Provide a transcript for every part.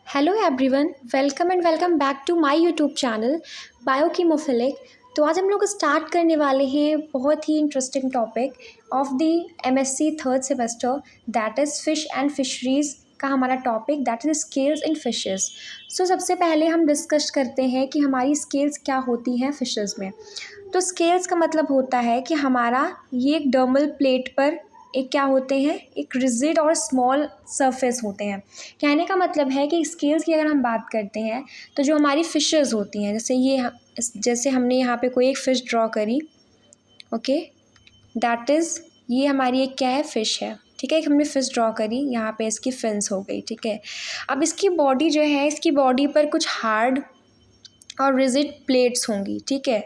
Hello everyone, welcome and welcome back to my YouTube channel biochemophilic. तो आज हम लोग स्टार्ट करने वाले हैं बहुत ही interesting topic of the MSc third semester, that is fish and fisheries का हमारा topic that is scales in fishes. So सबसे पहले हम डिस्कस करते हैं कि हमारी स्केल्स क्या होती हैं फिशेस में। तो स्केल्स का मतलब होता है कि हमारा ये एक डर्मल प्लेट पर एक क्या होते हैं, एक रिजिड और स्मॉल सरफेस होते हैं। कहने का मतलब है कि स्केल्स की अगर हम बात करते हैं तो जो हमारी फिशेस होती हैं, जैसे हमने यहाँ पे कोई एक फ़िश ड्रॉ करी, ओके, दैट इज़ ये हमारी एक क्या है, फ़िश है, ठीक है। एक हमने फ़िश ड्रॉ करी, यहाँ पे इसकी फिन्स हो गई, ठीक है। अब इसकी बॉडी जो है, इसकी बॉडी पर कुछ हार्ड और रिजिड प्लेट्स होंगी, ठीक है,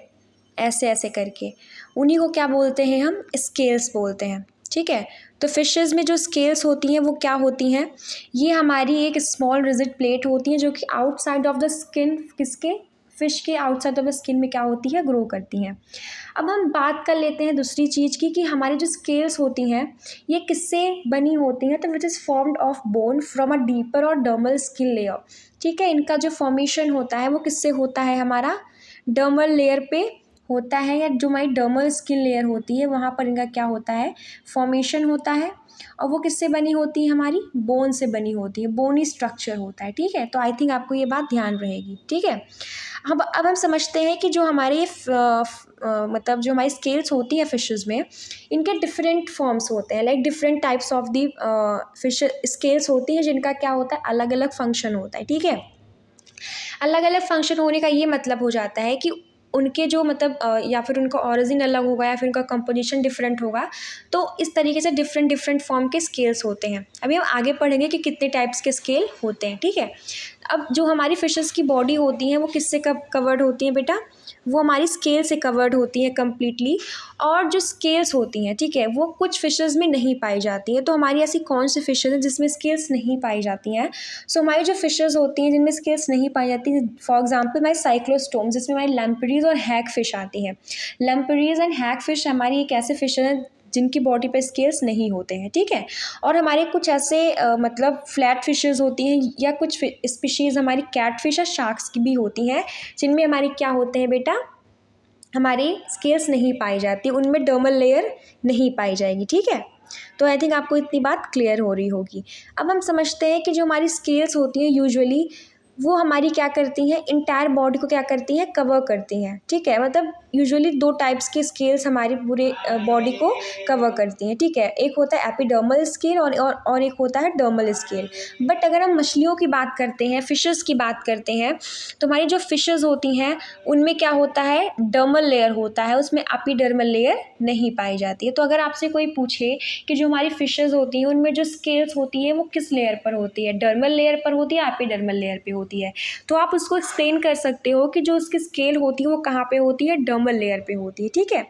ऐसे ऐसे करके, उन्हीं को क्या बोलते हैं, हम स्केल्स बोलते हैं, ठीक है। तो फिशेज़ में जो स्केल्स होती हैं वो क्या होती हैं, ये हमारी एक स्मॉल रिजिड प्लेट होती है जो कि आउटसाइड ऑफ द स्किन, किसके, फ़िश के आउटसाइड ऑफ द स्किन में क्या होती है, ग्रो करती हैं। अब हम बात कर लेते हैं दूसरी चीज़ की कि हमारी जो स्केल्स होती हैं ये किससे बनी होती हैं, तो which is formed of bone from a deeper और डर्मल स्किन लेयर, ठीक है। इनका जो फॉर्मेशन होता है वो किससे होता है, हमारा डर्मल लेयर पे होता है, या जो हमारी डर्मल स्किन लेयर होती है वहाँ पर इनका क्या होता है, फॉर्मेशन होता है। और वो किससे बनी होती है, हमारी बोन से बनी होती है, बोनी स्ट्रक्चर होता है, ठीक है। तो आई थिंक आपको ये बात ध्यान रहेगी, ठीक है। अब हम समझते हैं कि जो हमारे मतलब जो हमारी स्केल्स होती हैं फिशेज़ में, इनके डिफरेंट फॉर्म्स होते हैं, like different types of the fish scales होती हैं जिनका क्या होता है, अलग अलग फंक्शन होता है, ठीक है। अलग अलग फंक्शन होने का ये मतलब हो जाता है कि उनके जो मतलब या फिर उनका ओरिजिन अलग होगा या फिर उनका कंपोजिशन डिफरेंट होगा। तो इस तरीके से डिफरेंट डिफरेंट फॉर्म के स्केल्स होते हैं। अभी हम आगे पढ़ेंगे कि कितने टाइप्स के स्केल होते हैं, ठीक है। अब जो हमारी फिशेस की बॉडी होती है वो किससे कवर्ड होती हैं बेटा, वो हमारी स्केल से कवर्ड होती हैं कम्प्लीटली। और जो स्केल्स होती हैं, ठीक है, वो कुछ फिशेस में नहीं पाई जाती हैं। तो हमारी ऐसी कौन सी फिशेस हैं जिसमें स्केल्स नहीं पाई जाती हैं। सो हमारी जो फिशेस होती हैं जिनमें स्केल्स नहीं पाई जाती हैं, फॉर एग्जांपल हमारी साइक्लोस्टोम, जिसमें हमारी लैम्परीज और हैग फिश आती हैं। लैम्परीज एंड हैग फिश हमारी एक ऐसे फिश हैं जिनकी बॉडी पे स्केल्स नहीं होते हैं, ठीक है। और हमारे कुछ ऐसे मतलब फ्लैट फिशेस होती हैं, या कुछ स्पीशीज़ हमारी कैट फिश या शार्क्स की भी होती हैं जिनमें हमारी क्या होते हैं बेटा, हमारी स्केल्स नहीं पाई जाती, उनमें डर्मल लेयर नहीं पाई जाएगी, ठीक है। तो आई थिंक आपको इतनी बात क्लियर हो रही होगी। अब हम समझते हैं कि जो हमारी स्केल्स होती हैं यूजुअली वो हमारी क्या करती हैं, इंटायर बॉडी को क्या करती हैं, कवर करती हैं, ठीक है। मतलब यूजुअली दो टाइप्स के स्केल्स हमारी पूरे बॉडी को कवर करती हैं, ठीक है। एक होता है एपिडर्मल स्केल और एक होता है डर्मल स्केल। बट अगर हम मछलियों की बात करते हैं, फिशेस की बात करते हैं, तो हमारी जो फिशेस होती हैं उनमें क्या होता है, डर्मल लेयर होता है, उसमें एपिडर्मल लेयर नहीं पाई जाती है। तो अगर आपसे कोई पूछे कि जो हमारी फिशेस होती हैं उनमें जो स्केल्स होती है वो किस लेयर पर होती है, डर्मल लेयर पर होती है, एपिडर्मल लेयर पे होती है, तो आप उसको एक्सप्लेन कर सकते हो कि जो उसकी स्केल होती है वो कहाँ पे होती है, डर्मल लेयर पे होती है, ठीक है।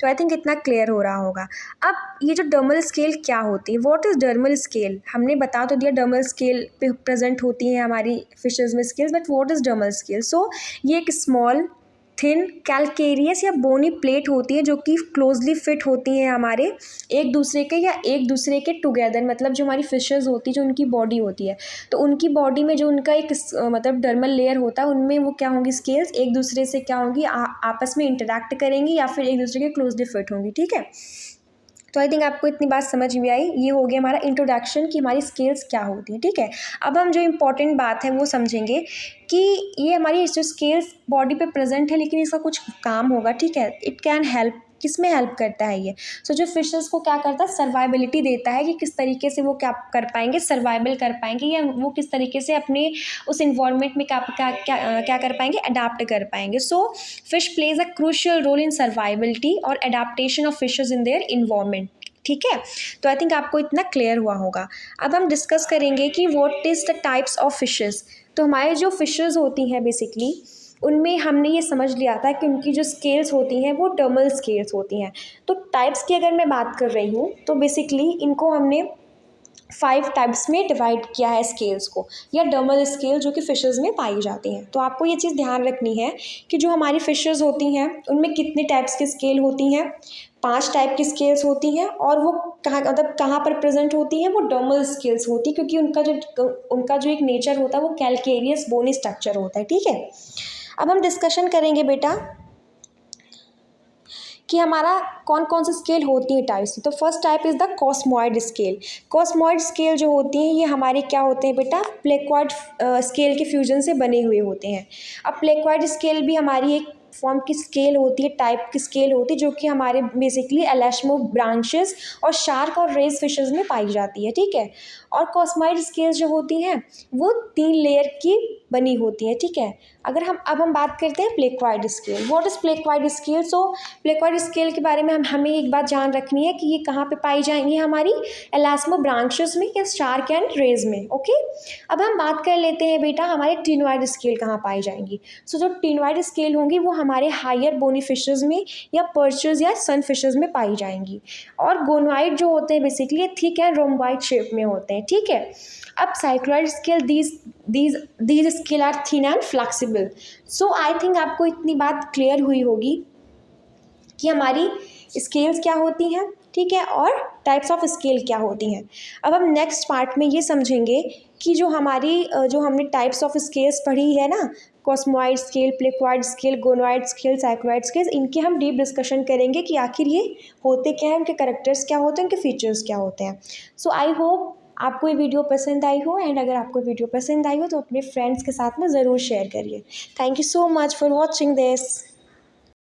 तो आई थिंक इतना क्लियर हो रहा होगा। अब ये जो डर्मल स्केल क्या होती है, व्हाट इज़ डर्मल स्केल, हमने बता तो दिया डर्मल स्केल पे प्रेजेंट होती है हमारी फिशेज में scales, but what is dermal scale. So ये एक स्मॉल थिन कैल्केरियस या बोनी प्लेट होती है जो कि क्लोजली फिट होती हैं हमारे एक दूसरे के, या एक दूसरे के टुगेदर, मतलब जो हमारी फिशेस होती है, जो उनकी बॉडी होती है, तो उनकी बॉडी में जो उनका एक मतलब डर्मल लेयर होता है, उनमें वो क्या होंगी, स्केल्स एक दूसरे से क्या होंगी, आपस में इंटरेक्ट करेंगी या फिर एक दूसरे के क्लोजली फिट होंगी, ठीक है। तो आई थिंक आपको इतनी बात समझ में आई। ये हो गया हमारा इंट्रोडक्शन कि हमारी स्केल्स क्या होती हैं, ठीक है। अब हम जो इम्पोर्टेंट बात है वो समझेंगे कि ये हमारी जो स्केल्स बॉडी पे प्रेजेंट है लेकिन इसका कुछ काम होगा, ठीक है। इट कैन हेल्प, किस में हेल्प करता है ये, सो जो फिशेस को क्या करता है, सर्वाइबिलिटी देता है कि किस तरीके से वो क्या कर पाएंगे, सर्वाइवल कर पाएंगे, या वो किस तरीके से अपने उस इन्वायरमेंट में क्या क्या क्या क्या कर पाएंगे, अडाप्ट कर पाएंगे। So fish plays a crucial role in survivability और adaptation of fishes in their environment, ठीक है। तो आई थिंक आपको इतना क्लियर हुआ होगा। अब हम डिस्कस करेंगे कि what is the types of fishes. तो हमारे जो फिशेस होती हैं बेसिकली उनमें हमने ये समझ लिया था कि उनकी जो स्केल्स होती हैं वो डर्मल स्केल्स होती हैं। तो टाइप्स की अगर मैं बात कर रही हूँ तो बेसिकली इनको हमने 5 टाइप्स में डिवाइड किया है स्केल्स को, या डर्मल स्केल जो कि फिशेस में पाई जाती हैं। तो आपको ये चीज़ ध्यान रखनी है कि जो हमारी फिशेस होती हैं उनमें कितने टाइप्स की स्केल होती हैं। 5 टाइप की स्केल्स होती हैं और वो कहाँ पर प्रेजेंट होती हैं, वो डर्मल स्केल्स होती है, क्योंकि उनका जो एक नेचर होता है वो कैलकेरियस बोनी स्ट्रक्चर होता है। ठीक है, अब हम डिस्कशन करेंगे बेटा कि हमारा कौन कौन सी स्केल होती है टाइप्स। तो first type is the cosmoid scale. Cosmoid scale जो होती हैं ये हमारे क्या होते हैं बेटा, प्लेक्वाइड स्केल के फ्यूजन से बने हुए होते हैं। अब प्लेक्वाइड स्केल भी हमारी एक फॉर्म की स्केल होती है, टाइप की स्केल होती है, जो कि हमारे बेसिकली एलास्मो ब्रांचेस और शार्क और रेज फिशेस में पाई जाती है। ठीक है, और कॉस्मॉइड स्केल्स जो होती हैं वो 3 लेयर की बनी होती हैं। ठीक है, अगर हम बात करते हैं placoid scale. What is placoid scale? So placoid scale के बारे में हमें एक बात जान रखनी है कि ये कहाँ पे पाई जाएंगी, हमारी एलास्मो ब्रांचेस में या शार्क एंड रेज में। ओके, अब हम बात कर लेते हैं बेटा हमारे टिनवाइड स्केल कहाँ पाई जाएंगी। सो जो टिनवाइड स्केल होंगी वो हमारे हायर बोनी फिशेज में या पर्चेस या सन फिशेज में पाई जाएंगी। और गोनवाइड जो होते हैं basically thick and rhomboid shape में होते हैं। ठीक है, अब cycloid scale these scale are thin and flexible. So I think आपको इतनी बात क्लियर हुई होगी कि हमारी स्केल्स क्या होती हैं। ठीक है, और टाइप्स ऑफ स्केल क्या होती हैं। अब हम नेक्स्ट पार्ट में ये समझेंगे कि जो हमने टाइप्स ऑफ स्केल्स पढ़ी है ना, cosmoid scale, placoid scale, ganoid scale, cycloid scale, इनके हम डीप डिस्कशन करेंगे कि आखिर ये होते क्या हैं, उनके कैरेक्टर्स क्या होते हैं, उनके फीचर्स क्या होते हैं। सो आई होप आपको ये वीडियो पसंद आई हो, एंड अगर आपको वीडियो पसंद आई हो तो अपने फ्रेंड्स के साथ में ज़रूर शेयर करिए। Thank you so much for watching this.